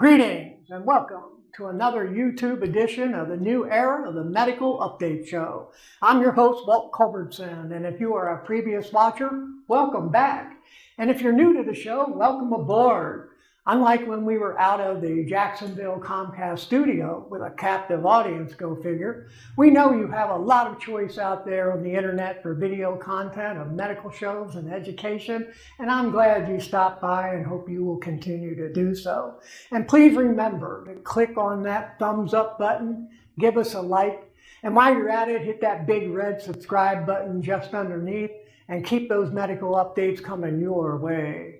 Greetings and welcome to another YouTube edition of the new era of the Medical Update Show. I'm your host, Walt Culbertson, and if you are a previous watcher, welcome back. And if you're new to the show, welcome aboard. Unlike when we were out of the Jacksonville Comcast studio with a captive audience, go figure, we know you have a lot of choice out there on the internet for video content of medical shows and education, and I'm glad you stopped by and hope you will continue to do so. And please remember to click on that thumbs up button, give us a like, and while you're at it, hit that big red subscribe button just underneath, and keep those medical updates coming your way.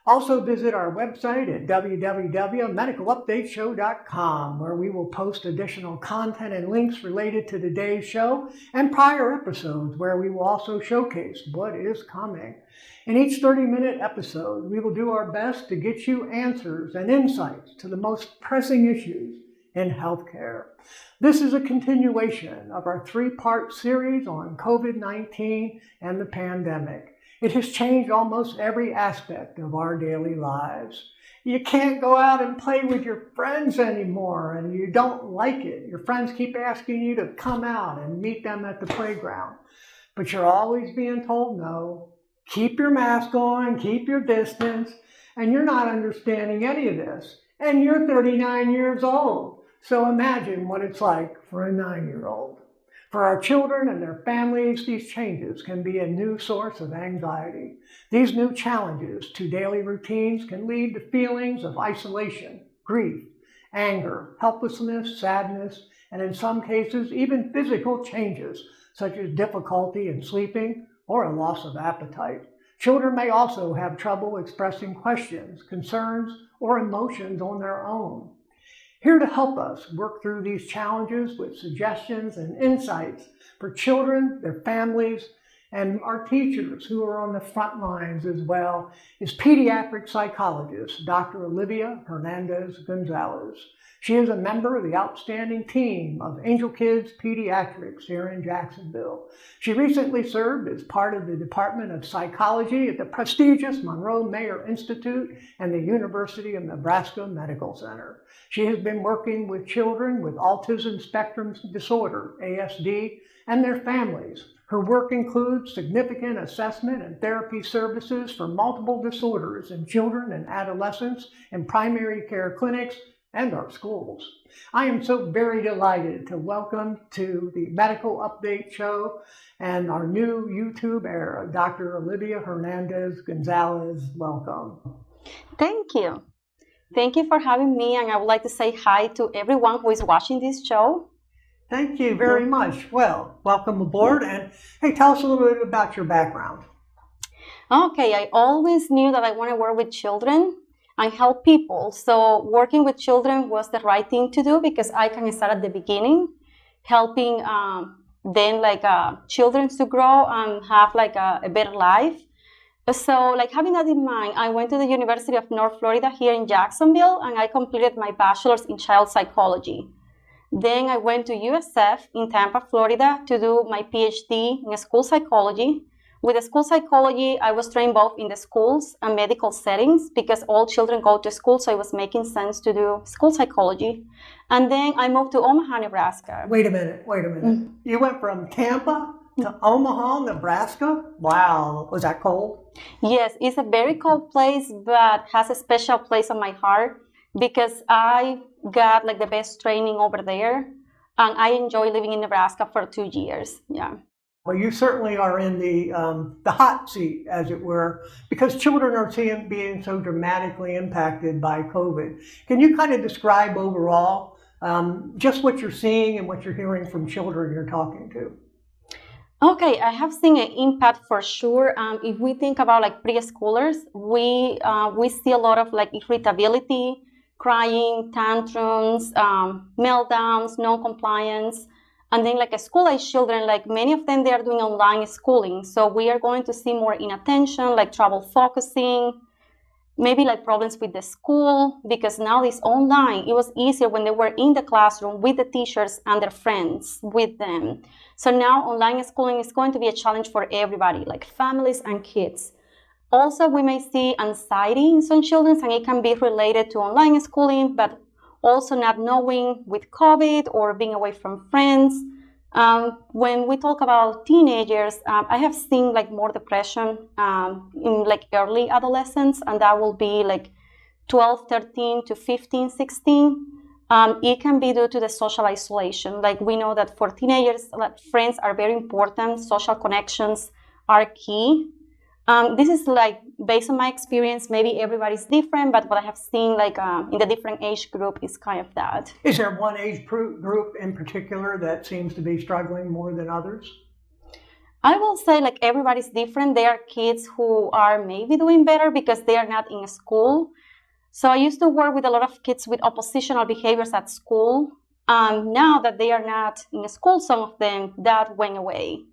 Also visit our website at www.medicalupdateshow.com, where we will post additional content and links related to today's show and prior episodes, where we will also showcase what is coming. In each 30-minute episode, we will do our best to get you answers and insights to the most pressing issues in healthcare. This is a continuation of our three-part series on COVID-19 and the pandemic. It has changed almost every aspect of our daily lives. You can't go out and play with your friends anymore, and you don't like it. Your friends keep asking you to come out and meet them at the playground, but you're always being told no. Keep your mask on, keep your distance, and you're not understanding any of this. And you're 39 years old, so imagine what it's like for a 9-year-old. For our children and their families, these changes can be a new source of anxiety. These new challenges to daily routines can lead to feelings of isolation, grief, anger, helplessness, sadness, and in some cases, even physical changes, such as difficulty in sleeping or a loss of appetite. Children may also have trouble expressing questions, concerns, or emotions on their own. Here to help us work through these challenges with suggestions and insights for children, their families, and our teachers who are on the front lines as well is pediatric psychologist Dr. Olivia Hernandez Gonzalez. She is a member of the outstanding team of Angel Kids Pediatrics here in Jacksonville. She recently served as part of the Department of Psychology at the prestigious Munroe-Meyer Institute and the University of Nebraska Medical Center. She has been working with children with Autism Spectrum Disorder, ASD, and their families. Her work includes significant assessment and therapy services for multiple disorders in children and adolescents in primary care clinics and our schools. I am so very delighted to welcome to the Medical Update Show and our new YouTube era, Dr. Olivia Hernandez Gonzalez. Welcome. Thank you. Thank you for having me, and I would like to say hi to everyone who is watching this show. Thank you very much. Well, welcome aboard, and hey, tell us a little bit about your background. Okay, I always knew that I want to work with children and help people. So working with children was the right thing to do because I can start at the beginning, helping children to grow and have a better life. So having that in mind, I went to the University of North Florida here in Jacksonville, and I completed my bachelor's in child psychology. Then I went to USF in Tampa, Florida to do my PhD in school psychology. With the school psychology, I was trained both in the schools and medical settings because all children go to school, so it was making sense to do school psychology. And then I moved to Omaha, Nebraska. Wait a minute. Mm-hmm. You went from Tampa to Omaha, Nebraska? Wow, was that cold? Yes, it's a very cold place, but has a special place on my heart because I got the best training over there, and I enjoy living in Nebraska for 2 years. Yeah. Well, you certainly are in the hot seat, as it were, because children are being so dramatically impacted by COVID. Can you kind of describe overall just what you're seeing and what you're hearing from children you're talking to? Okay, I have seen an impact for sure. If we think about preschoolers, we see a lot of irritability, crying, tantrums, meltdowns, non-compliance. And then school-age children, many of them, they are doing online schooling. So we are going to see more inattention, trouble focusing, maybe problems with the school, because now it's online. It was easier when they were in the classroom with the teachers and their friends with them. So now online schooling is going to be a challenge for everybody, families and kids. Also, we may see anxiety in some children, and it can be related to online schooling, but also not knowing with COVID or being away from friends. When we talk about teenagers, I have seen like more depression in like early adolescents, and that will be like 12, 13 to 15, 16. It can be due to the social isolation. Like we know that for teenagers, like, friends are very important. Social connections are key. This is like based on my experience. Maybe everybody's different, but what I have seen like in the different age group is kind of that. Is there one age group in particular that seems to be struggling more than others? I will say like everybody's different. There are kids who are maybe doing better because they are not in school. So I used to work with a lot of kids with oppositional behaviors at school. Now that they are not in school, some of them, that went away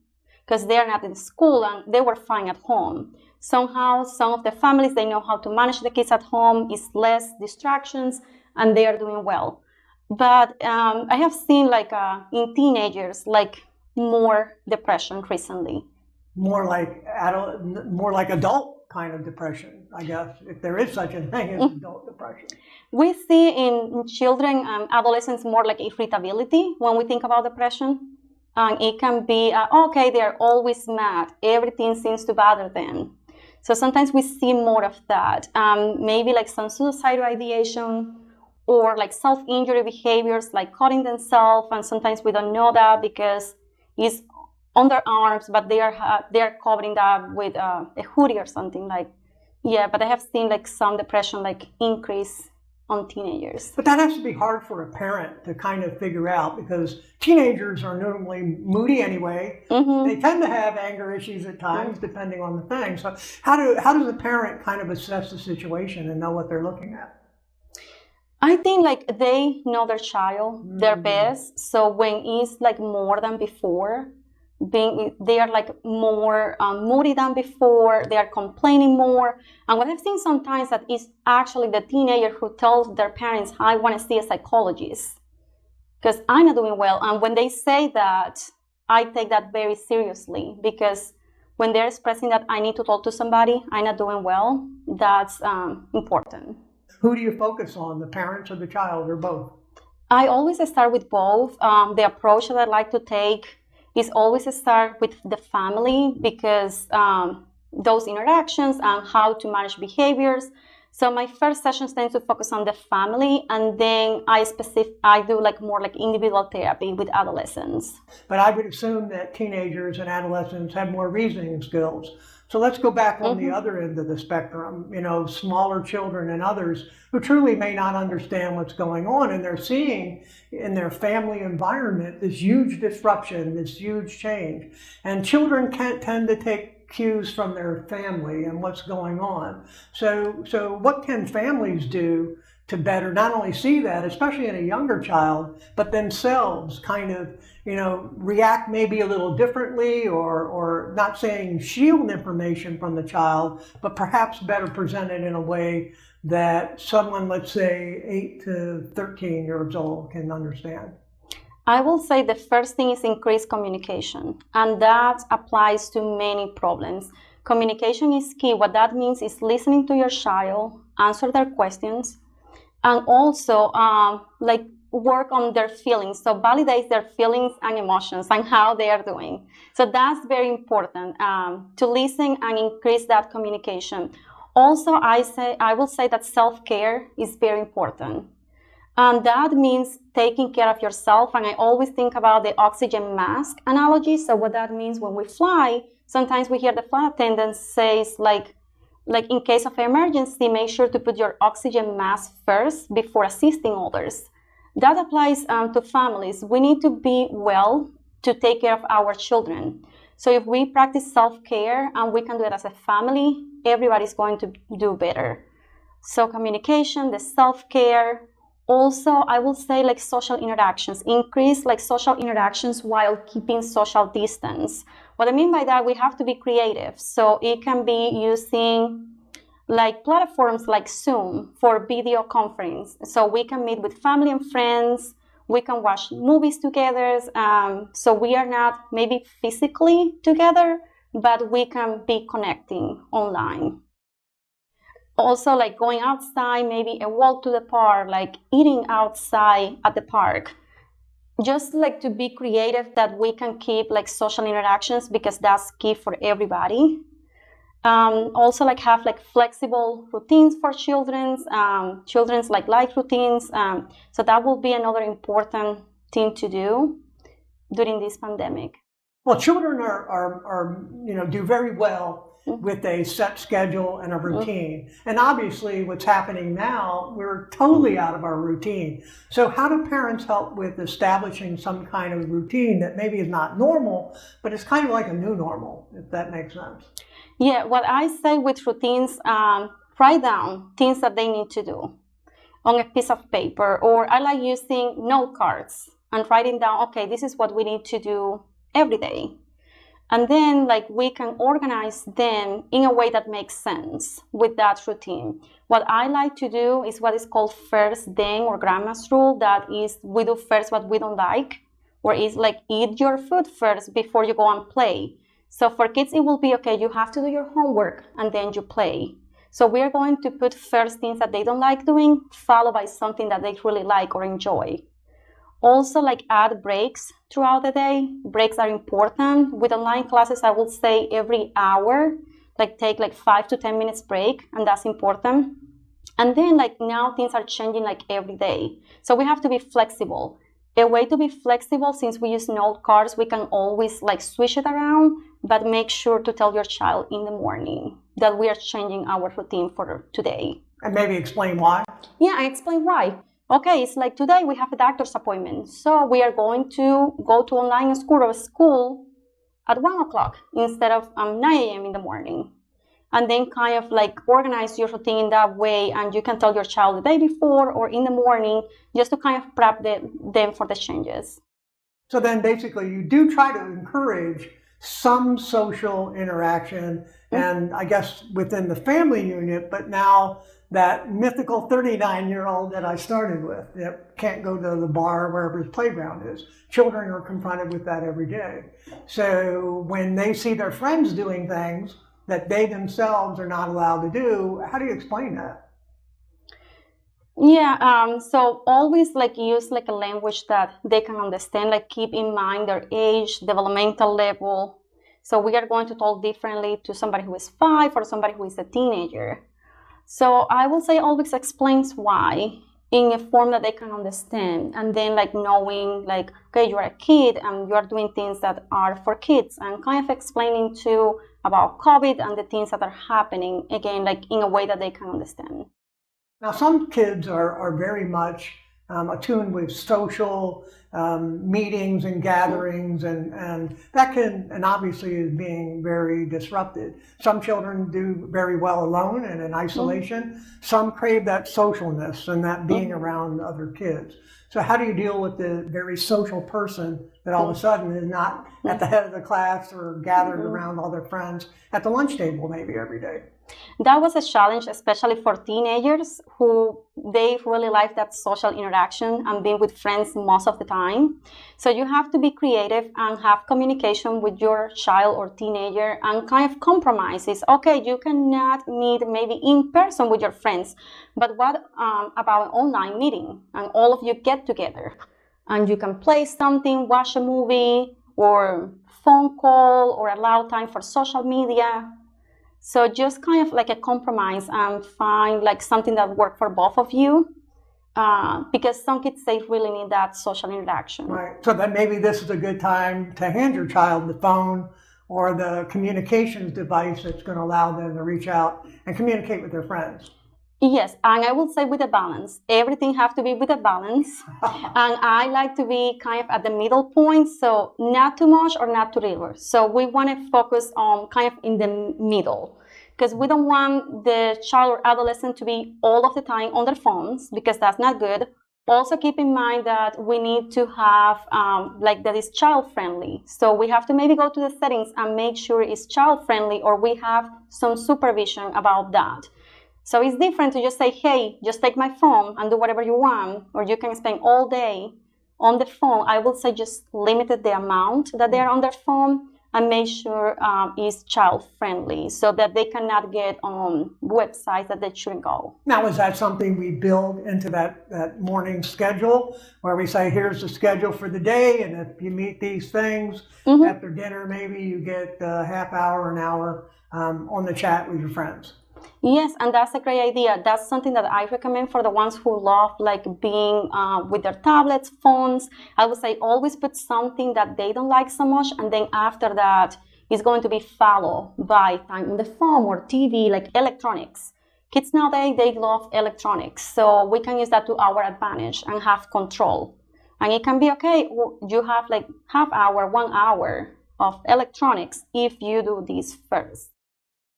because they are not in school and they were fine at home. Somehow, some of the families, they know how to manage the kids at home, is less distractions, and they are doing well. But I have seen like in teenagers, like more depression recently. More like adult kind of depression, I guess, if there is such a thing as adult depression. We see in children and adolescents more like irritability when we think about depression. And it can be, okay, they're always mad. Everything seems to bother them. So sometimes we see more of that. Maybe like some suicidal ideation or like self-injury behaviors like cutting themselves. And sometimes we don't know that because it's on their arms, but they are covering that with a hoodie or something like. Yeah, but I have seen like some depression like increase on teenagers. But that has to be hard for a parent to kind of figure out because teenagers are normally moody anyway. Mm-hmm. They tend to have anger issues at times, depending on the thing. So how does a parent kind of assess the situation and know what they're looking at? I think like they know their child their best. So when it's like more than before, they are like more moody than before, they are complaining more. And what I've seen sometimes that is actually the teenager who tells their parents, I want to see a psychologist because I'm not doing well. And when they say that, I take that very seriously because when they're expressing that I need to talk to somebody, I'm not doing well, that's important. Who do you focus on, the parents or the child or both? I always start with both. The approach that I like to take is always start with the family because those interactions and how to manage behaviors. So my first sessions tend to focus on the family, and then I do like more like individual therapy with adolescents. But I would assume that teenagers and adolescents have more reasoning skills. So let's go back on the other end of the spectrum, smaller children and others who truly may not understand what's going on, and they're seeing in their family environment this huge disruption, this huge change. And children tend to take cues from their family and what's going on. So what can families do to better not only see that, especially in a younger child, but themselves kind of, react maybe a little differently or not saying shield information from the child, but perhaps better present it in a way that someone, let's say 8 to 13 years old can understand? I will say the first thing is increased communication, and that applies to many problems. Communication is key. What that means is listening to your child, answer their questions, and also work on their feelings. So validate their feelings and emotions and how they are doing. So that's very important to listen and increase that communication. Also, I will say that self-care is very important. And that means taking care of yourself. And I always think about the oxygen mask analogy. So what that means when we fly, sometimes we hear the flight attendant says like in case of emergency, make sure to put your oxygen mask first before assisting others. That applies to families. We need to be well to take care of our children. So if we practice self-care and we can do it as a family, everybody's going to do better. So communication, the self-care. Also, I will say like social interactions. Increase like social interactions while keeping social distance. What I mean by that, we have to be creative. So it can be using like platforms like Zoom for video conference. So we can meet with family and friends. We can watch movies together. So we are not maybe physically together, but we can be connecting online. Also, like going outside, maybe a walk to the park, like eating outside at the park. Just like to be creative that we can keep like social interactions, because that's key for everybody. Also like have like flexible routines for children's like life routines. So that will be another important thing to do during this pandemic. Well, children are do very well with a set schedule and a routine. And obviously what's happening now, we're totally out of our routine. So how do parents help with establishing some kind of routine that maybe is not normal, but it's kind of like a new normal, if that makes sense? Yeah, what I say with routines, write down things that they need to do on a piece of paper, or I like using note cards and writing down, okay, this is what we need to do every day. And then like we can organize them in a way that makes sense with that routine. What I like to do is what is called first, then, or grandma's rule. That is, we do first what we don't like, or is like eat your food first before you go and play. So for kids, it will be, okay, you have to do your homework and then you play. So we are going to put first things that they don't like doing, followed by something that they really like or enjoy. Also, like add breaks throughout the day. Breaks are important. With online classes, I will say every hour, like take like 5 to 10 minutes break, and that's important. And then like now things are changing like every day. So we have to be flexible. A way to be flexible, since we use note cards, we can always like switch it around, but make sure to tell your child in the morning that we are changing our routine for today. And maybe explain why? Yeah, I explain why. Okay, it's like today we have a doctor's appointment, so we are going to go to online school at 1 o'clock instead of 9 a.m. in the morning. And then kind of like organize your routine in that way, and you can tell your child the day before or in the morning, just to kind of prep them for the changes. So then basically you do try to encourage some social interaction, and I guess within the family unit, but now that mythical 39-year-old that I started with that can't go to the bar wherever his playground is. Children are confronted with that every day. So when they see their friends doing things that they themselves are not allowed to do, how do you explain that? Yeah, so always like use like a language that they can understand, like keep in mind their age, developmental level. So we are going to talk differently to somebody who is 5 or somebody who is a teenager. So I will say always explains why in a form that they can understand, and then like knowing like, okay, you're a kid and you are doing things that are for kids, and kind of explaining too about COVID and the things that are happening, again, like in a way that they can understand. Now, some kids are very much attuned with social meetings and gatherings, and that can, and obviously is being very disrupted. Some children do very well alone and in isolation. Some crave that socialness and that being around other kids. So how do you deal with the very social person that all of a sudden is not at the head of the class or gathered around all their friends at the lunch table maybe every day? That was a challenge, especially for teenagers who they really like that social interaction and being with friends most of the time. So you have to be creative and have communication with your child or teenager and kind of compromises. Okay, you cannot meet maybe in person with your friends, but what about an online meeting and all of you get together and you can play something, watch a movie or phone call or allow time for social media. So just kind of like a compromise and find like something that works for both of you, because some kids, they really need that social interaction. Right. So then maybe this is a good time to hand your child the phone or the communications device that's going to allow them to reach out and communicate with their friends. Yes, and I will say with a balance. Everything has to be with a balance. And I like to be kind of at the middle point, so not too much or not too little. So we want to focus on kind of in the middle, because we don't want the child or adolescent to be all of the time on their phones, because that's not good. Also keep in mind that we need to have like that is child friendly. So we have to maybe go to the settings and make sure it's child friendly, or we have some supervision about that. So it's different to just say, hey, just take my phone and do whatever you want, or you can spend all day on the phone. I will say just limit the amount that they are on their phone and make sure it's child friendly so that they cannot get on websites that they shouldn't go. Now, is that something we build into that morning schedule where we say, here's the schedule for the day, and if you meet these things after dinner, maybe you get a half hour, an hour on the chat with your friends? Yes, and that's a great idea. That's something that I recommend for the ones who love like being with their tablets, phones. I would say always put something that they don't like so much, and then after that is going to be followed by time on the phone or TV, like electronics. Kids nowadays, they love electronics, so we can use that to our advantage and have control. And it can be okay, you have like half hour, 1 hour of electronics if you do this first.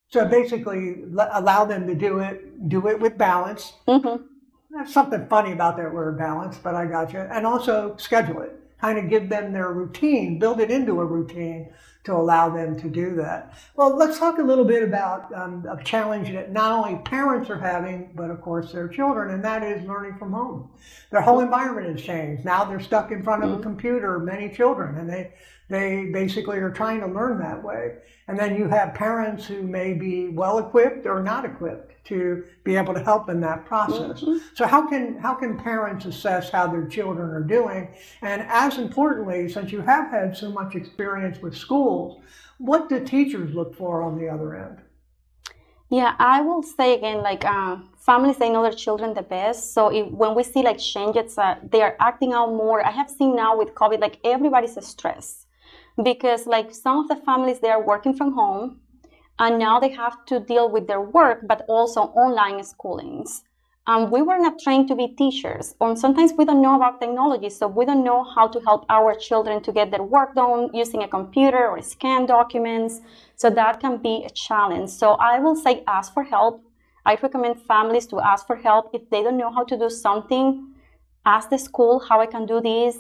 So basically, allow them to do it with balance. There's something funny about that word balance, but I got you. And also schedule it. Kind of give them their routine, build it into a routine to allow them to do that. Well, let's talk a little bit about a challenge that not only parents are having, but of course their children, and that is learning from home. Their whole environment has changed. Now they're stuck in front of a computer, many children, and they basically are trying to learn that way. And then you have parents who may be well equipped or not equipped to be able to help in that process. So how can parents assess how their children are doing? And as importantly, since you have had so much experience with schools, what do teachers look for on the other end? Yeah, I will say again, like families, they know their children the best. So when we see like changes, they are acting out more. I have seen now with COVID, like everybody's stressed. Because like some of the families, they are working from home and now they have to deal with their work, but also online schoolings. We were not trained to be teachers, or sometimes we don't know about technology, so we don't know how to help our children to get their work done using a computer or scan documents. So that can be a challenge. So I will say ask for help. I recommend families to ask for help. If they don't know how to do something, ask the school how I can do this.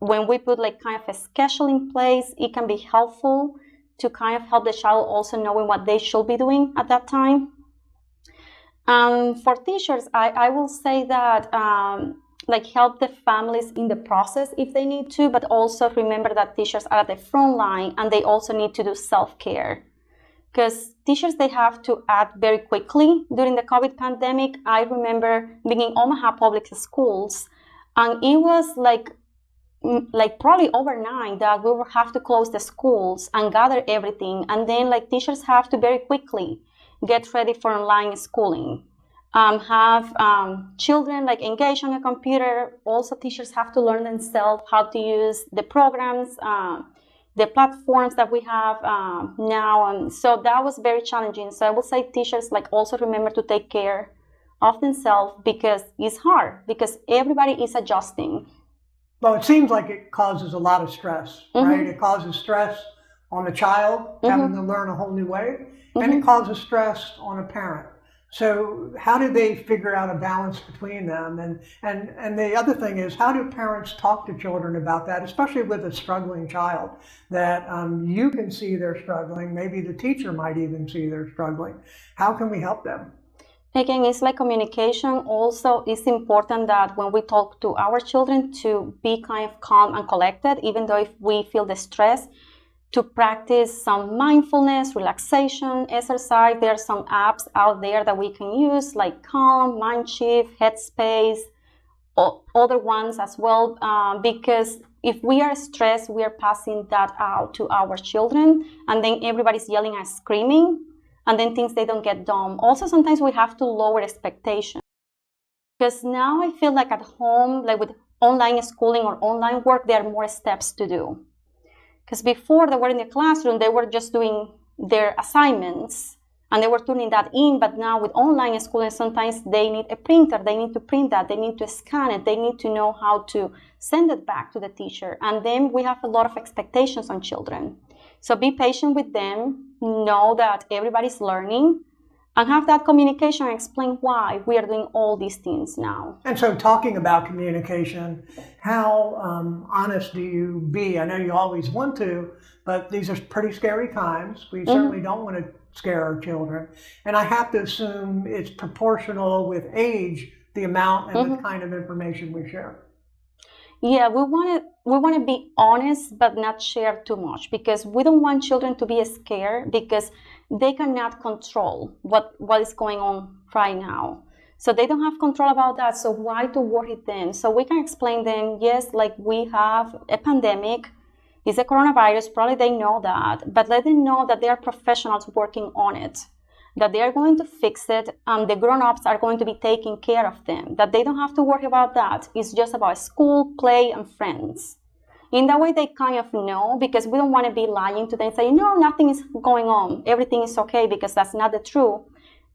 When we put like kind of a schedule in place, it can be helpful to kind of help the child also knowing what they should be doing at that time. For teachers, I will say that like help the families in the process if they need to, but also remember that teachers are at the front line and they also need to do self-care. Because teachers, they have to act very quickly during the COVID pandemic. I remember being in Omaha public schools, and it was like probably overnight that we will have to close the schools and gather everything, and then like teachers have to very quickly get ready for online schooling, have children like engaged on a computer. Also teachers have to learn themselves how to use the programs, the platforms that we have now, and so that was very challenging. So I will say teachers like also remember to take care of themselves, because it's hard, because everybody is adjusting. Well, it seems like it causes a lot of stress, right? It causes stress on the child having to learn a whole new way, and it causes stress on a parent. So how do they figure out a balance between them? And the other thing is, how do parents talk to children about that, especially with a struggling child, that you can see they're struggling, maybe the teacher might even see they're struggling. How can we help them? Again, it's like communication. Also, it's important that when we talk to our children to be kind of calm and collected, even though if we feel the stress, to practice some mindfulness, relaxation, exercise. There are some apps out there that we can use, like Calm, Mindshift, Headspace, or other ones as well, because if we are stressed, we are passing that out to our children, and then everybody's yelling and screaming, and then things they don't get done. Also, sometimes we have to lower expectations, because now I feel like at home, like with online schooling or online work, there are more steps to do. Because before they were in the classroom, they were just doing their assignments and they were turning that in. But now with online schooling, sometimes they need a printer, they need to print that, they need to scan it, they need to know how to send it back to the teacher. And then we have a lot of expectations on children. So be patient with them, know that everybody's learning, and have that communication and explain why we are doing all these things now. And so talking about communication, how honest do you be? I know you always want to, but these are pretty scary times. We certainly don't want to scare our children. And I have to assume it's proportional with age, the amount and the kind of information we share. Yeah, we want to to be honest, but not share too much, because we don't want children to be scared because they cannot control what is going on right now. So they don't have control about that. So why to worry then? So we can explain them, yes, like we have a pandemic, it's a coronavirus, probably they know that, but let them know that there are professionals working on it, that they are going to fix it, the grown-ups are going to be taking care of them, that they don't have to worry about that. It's just about school, play, and friends. In that way, they kind of know, because we don't want to be lying to them and say, no, nothing is going on, everything is okay, because that's not the truth.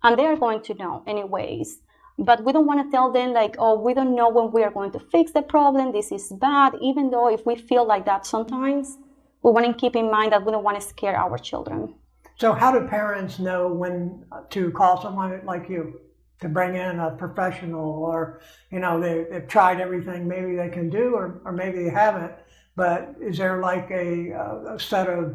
And they are going to know anyways. But we don't want to tell them like, oh, we don't know when we are going to fix the problem, this is bad, even though if we feel like that sometimes, we want to keep in mind that we don't want to scare our children. So how do parents know when to call someone like you to bring in a professional, or, you know, they've tried everything maybe they can do, or maybe they haven't, but is there like a set of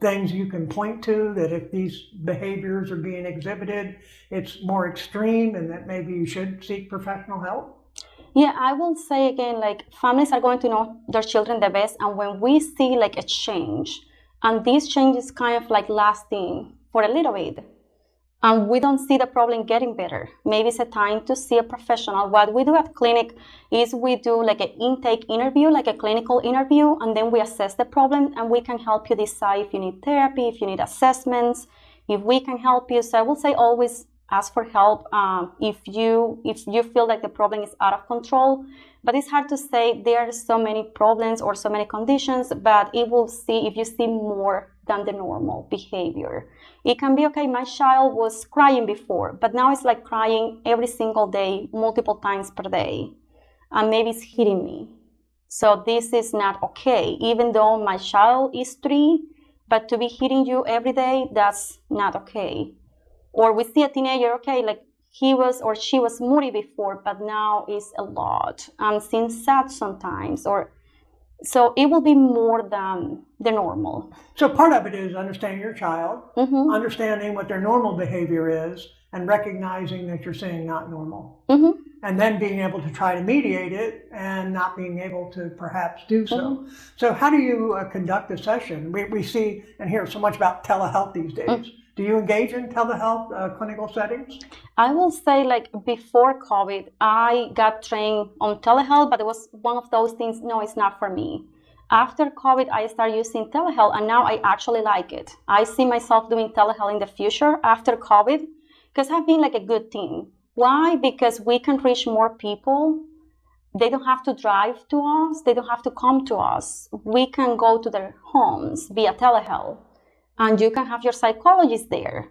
things you can point to that if these behaviors are being exhibited, it's more extreme and that maybe you should seek professional help? Yeah, I will say again, like families are going to know their children the best, and when we see like a change, and this change is kind of like lasting for a little bit, and we don't see the problem getting better, maybe it's a time to see a professional. What we do at clinic is we do like an intake interview, like a clinical interview, and then we assess the problem, and we can help you decide if you need therapy, if you need assessments, if we can help you. So I will say always ask for help if you feel like the problem is out of control. But it's hard to say, there are so many problems or so many conditions, but it will see if you see more than the normal behavior. It can be, okay, my child was crying before, but now it's like crying every single day, multiple times per day, and maybe it's hitting me. So this is not okay, even though my child is 3, but to be hitting you every day, that's not okay. Or we see a teenager, okay, like he was or she was moody before, but now is a lot, seems sad sometimes, or so it will be more than the normal. So part of it is understanding your child, understanding what their normal behavior is, and recognizing that you're saying not normal. And then being able to try to mediate it and not being able to perhaps do so. So how do you conduct a session? We see and hear so much about telehealth these days. Do you engage in telehealth clinical settings? I will say, like, before COVID, I got trained on telehealth, but it was one of those things, no, it's not for me. After COVID, I started using telehealth, and now I actually like it. I see myself doing telehealth in the future after COVID, because I've been like a good thing. Why? Because we can reach more people. They don't have to drive to us. They don't have to come to us. We can go to their homes via telehealth. And you can have your psychologist there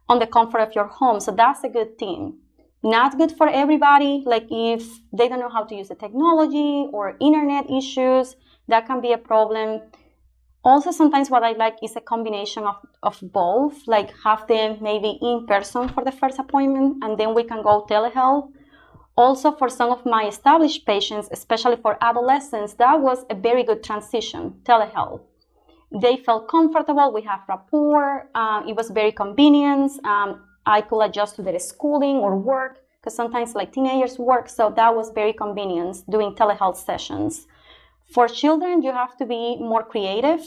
on the comfort of your home. So that's a good thing. Not good for everybody. Like if they don't know how to use the technology or internet issues, that can be a problem. Also, sometimes what I like is a combination of both, like have them maybe in person for the first appointment, and then we can go telehealth. Also, for some of my established patients, especially for adolescents, that was a very good transition, telehealth. They felt comfortable, we have rapport, it was very convenient. I could adjust to their schooling or work, because sometimes like teenagers work, so that was very convenient doing telehealth sessions. For children, you have to be more creative,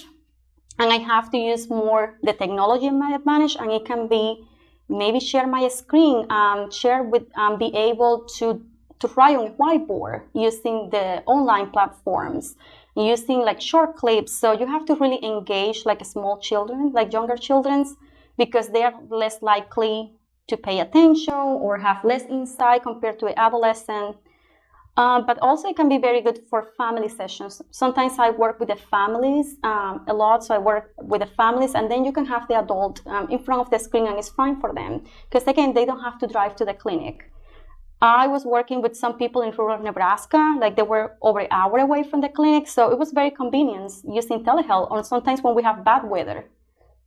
and I have to use more the technology in my advantage, and it can be maybe share my screen, be able to write on a whiteboard using the online platforms, using like short clips. So you have to really engage like small children, like younger children, because they are less likely to pay attention or have less insight compared to an adolescent. But also it can be very good for family sessions. Sometimes I work with the families a lot, so I work with the families, and then you can have the adult in front of the screen, and it's fine for them, because again, they don't have to drive to the clinic. I was working with some people in rural Nebraska, like they were over an hour away from the clinic, so it was very convenient using telehealth. Or sometimes when we have bad weather,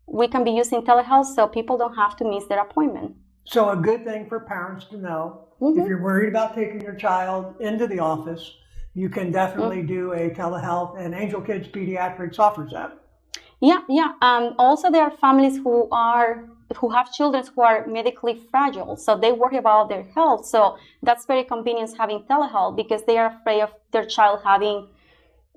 we can be using telehealth so people don't have to miss their appointment. So a good thing for parents to know, if you're worried about taking your child into the office, you can definitely do a telehealth, and Angel Kids Pediatrics offers that. Yeah. Also, there are families who have children who are medically fragile, so they worry about their health. So that's very convenient having telehealth, because they are afraid of their child having,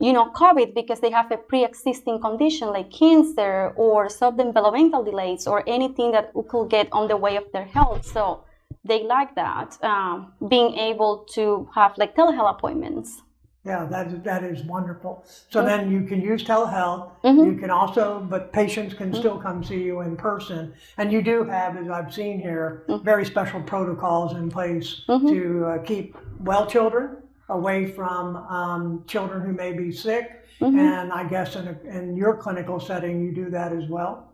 COVID because they have a pre-existing condition like cancer or subdevelopmental delays or anything that could get on the way of their health. So they like that, being able to have like telehealth appointments. Yeah, that is wonderful. So then you can use telehealth. Mm-hmm. You can also, but patients can still come see you in person. And you do have, as I've seen here, very special protocols in place to keep well children away from children who may be sick. And I guess in your clinical setting, you do that as well.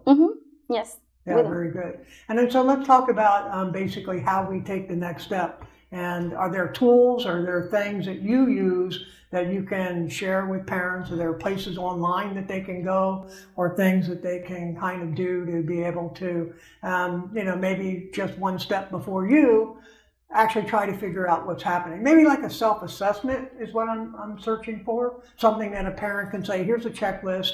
Yes. Yeah, very good. And then so let's talk about basically how we take the next step. And are there tools, are there things that you use that you can share with parents? Are there places online that they can go, or things that they can kind of do to be able to, maybe just one step before you actually try to figure out what's happening? Maybe like a self-assessment is what I'm searching for. Something that a parent can say, here's a checklist,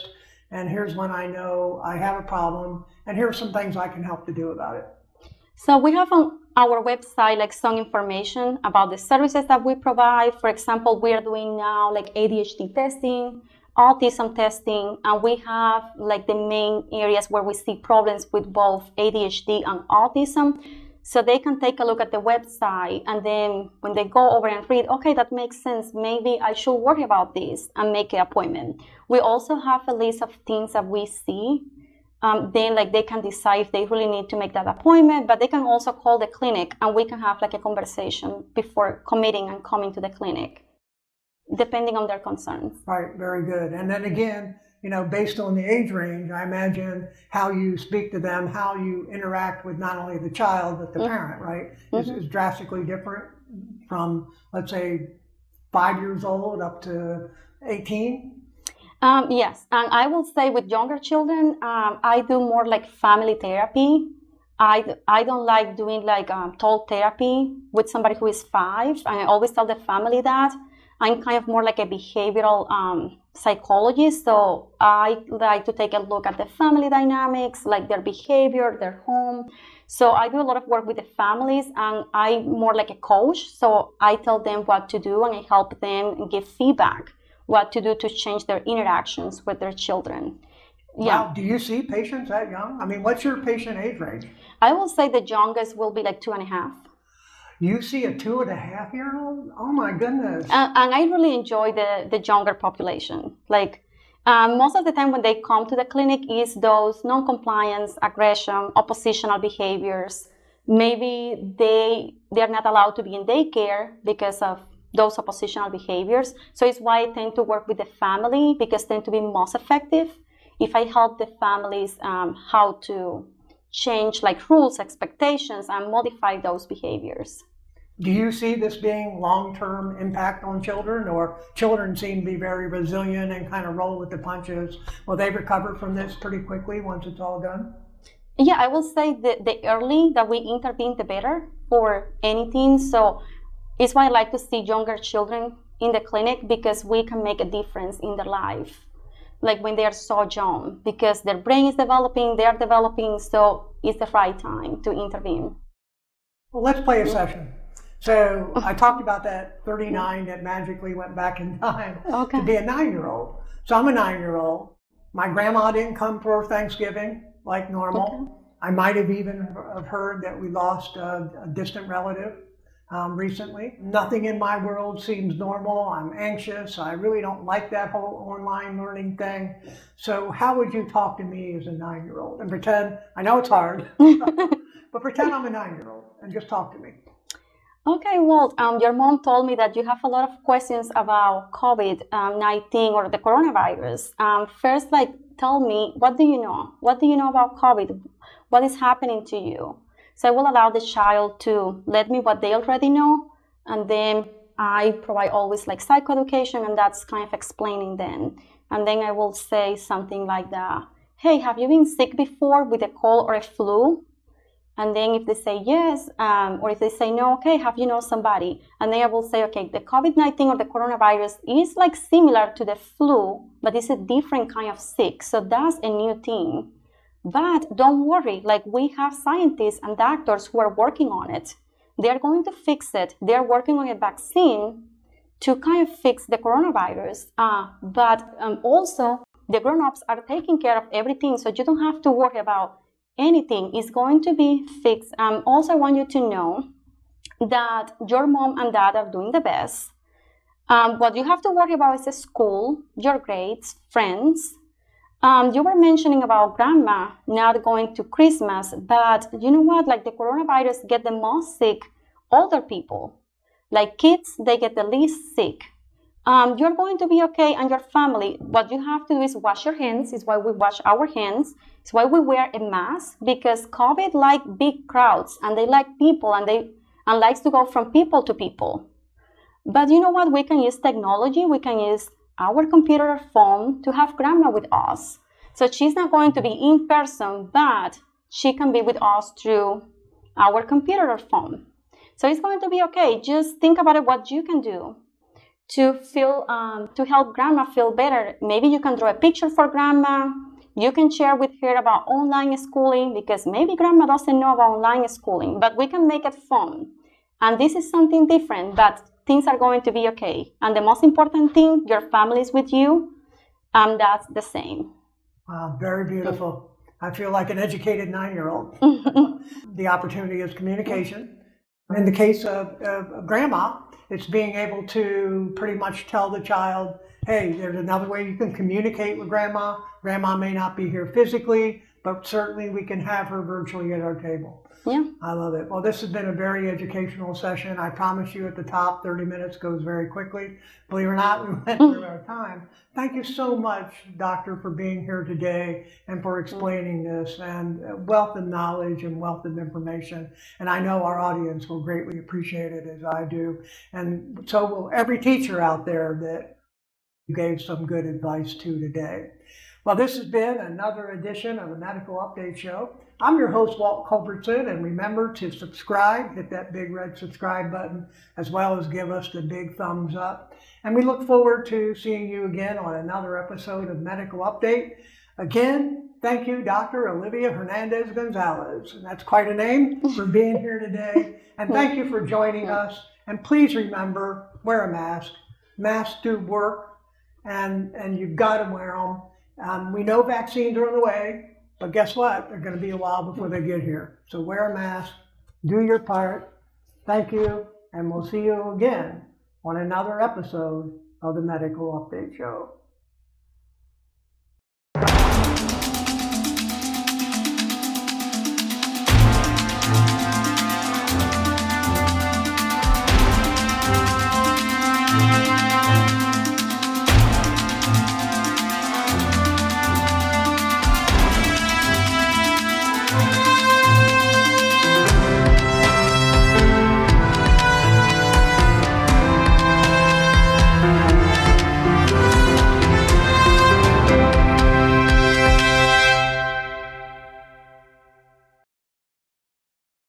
and here's when I know I have a problem, and here's some things I can help to do about it. So we have on our website like some information about the services that we provide. For example, we are doing now like ADHD testing, autism testing, and we have like the main areas where we see problems with both ADHD and autism. So they can take a look at the website, and then when they go over and read, okay, that makes sense, maybe I should worry about this and make an appointment. We also have a list of things that we see. Then like they can decide if they really need to make that appointment, but they can also call the clinic and we can have like a conversation before committing and coming to the clinic, depending on their concerns. Right, very good. And then again, based on the age range, I imagine how you speak to them, how you interact with not only the child, but the parent, right, is drastically different from, let's say, 5 years old up to 18. Yes, and I will say with younger children, I do more like family therapy. I don't like doing like talk therapy with somebody who is 5, and I always tell the family that. I'm kind of more like a behavioral psychologist, so I like to take a look at the family dynamics, like their behavior, their home. So I do a lot of work with the families, and I'm more like a coach, so I tell them what to do and I help them give feedback, what to do to change their interactions with their children. Yeah. Wow. Do you see patients that young? I mean, what's your patient age range? I will say the youngest will be like 2.5. You see a 2.5-year-old? Oh my goodness. And I really enjoy the younger population. Like most of the time when they come to the clinic is those non-compliance, aggression, oppositional behaviors. Maybe they're not allowed to be in daycare because of those oppositional behaviors. So it's why I tend to work with the family, because they tend to be most effective if I help the families how to change like rules, expectations, and modify those behaviors. Do you see this being long-term impact on children, or children seem to be very resilient and kind of roll with the punches? Will they recover from this pretty quickly once it's all done? Yeah, I will say that the early that we intervene, the better for anything. So it's why I like to see younger children in the clinic, because we can make a difference in their life, like when they are so young, because their brain is developing, they are developing, so it's the right time to intervene. Well, let's play a session. So I talked about that 39 that magically went back in time to be a 9-year-old. So I'm a 9-year-old. My grandma didn't come for Thanksgiving like normal. Okay. I might have even heard that we lost a distant relative recently. Nothing in my world seems normal. I'm anxious. I really don't like that whole online learning thing. So how would you talk to me as a 9-year-old? And pretend, I know it's hard, but pretend I'm a 9-year-old and just talk to me. Okay, Walt, your mom told me that you have a lot of questions about COVID-19 or the coronavirus. First, tell me, what do you know? What do you know about COVID? What is happening to you? So I will allow the child to let me what they already know, and then I provide always psychoeducation, and that's kind of explaining them. And then I will say something like that. Hey, have you been sick before with a cold or a flu? And then if they say yes, or if they say no, okay, have you know somebody? And then I will say, okay, the COVID-19 or the coronavirus is similar to the flu, but it's a different kind of sick. So that's a new thing. But don't worry, we have scientists and doctors who are working on it. They're going to fix it. They're working on a vaccine. to kind of fix the coronavirus. But also, the grown-ups are taking care of everything, so you don't have to worry about anything. It's going to be fixed. Also, I want you to know that your mom and dad are doing the best. What you have to worry about is school, your grades, friends. You were mentioning about grandma not going to Christmas, but you know what? Like the coronavirus get the most sick older people. Like kids, they get the least sick. You're going to be okay, and your family. What you have to do is wash your hands. It's why we wash our hands. It's why we wear a mask, because COVID like big crowds, and they like people, and likes to go from people to people. But you know what? We can use technology. We can use our computer or phone to have grandma with us. So she's not going to be in person, but she can be with us through our computer or phone. So it's going to be okay. Just think about it, what you can do to help grandma feel better. Maybe you can draw a picture for grandma. You can share with her about online schooling, because maybe grandma doesn't know about online schooling, but we can make it fun. And this is something different, but things are going to be okay. And the most important thing, your family is with you, and that's the same. Wow, very beautiful. I feel like an educated 9-year-old. The opportunity is communication. In the case of grandma, it's being able to pretty much tell the child, hey, there's another way you can communicate with grandma. Grandma may not be here physically, but certainly we can have her virtually at our table. Yeah. I love it. Well, this has been a very educational session. I promise you at the top, 30 minutes goes very quickly. Believe it or not, we went through our time. Thank you so much, Doctor, for being here today and for explaining this, and wealth of knowledge and wealth of information. And I know our audience will greatly appreciate it, as I do. And so will every teacher out there that you gave some good advice to today. Well, this has been another edition of the Medical Update Show. I'm your host, Walt Culbertson, and remember to subscribe, hit that big red subscribe button, as well as give us the big thumbs up. And we look forward to seeing you again on another episode of Medical Update. Again, thank you, Dr. Olivia Hernandez Gonzalez. And that's quite a name, for being here today. And thank you for joining us. And please remember, wear a mask. Masks do work, and you've got to wear them. We know vaccines are on the way, but guess what? They're going to be a while before they get here. So wear a mask, do your part. Thank you, and we'll see you again on another episode of the Medical Update Show.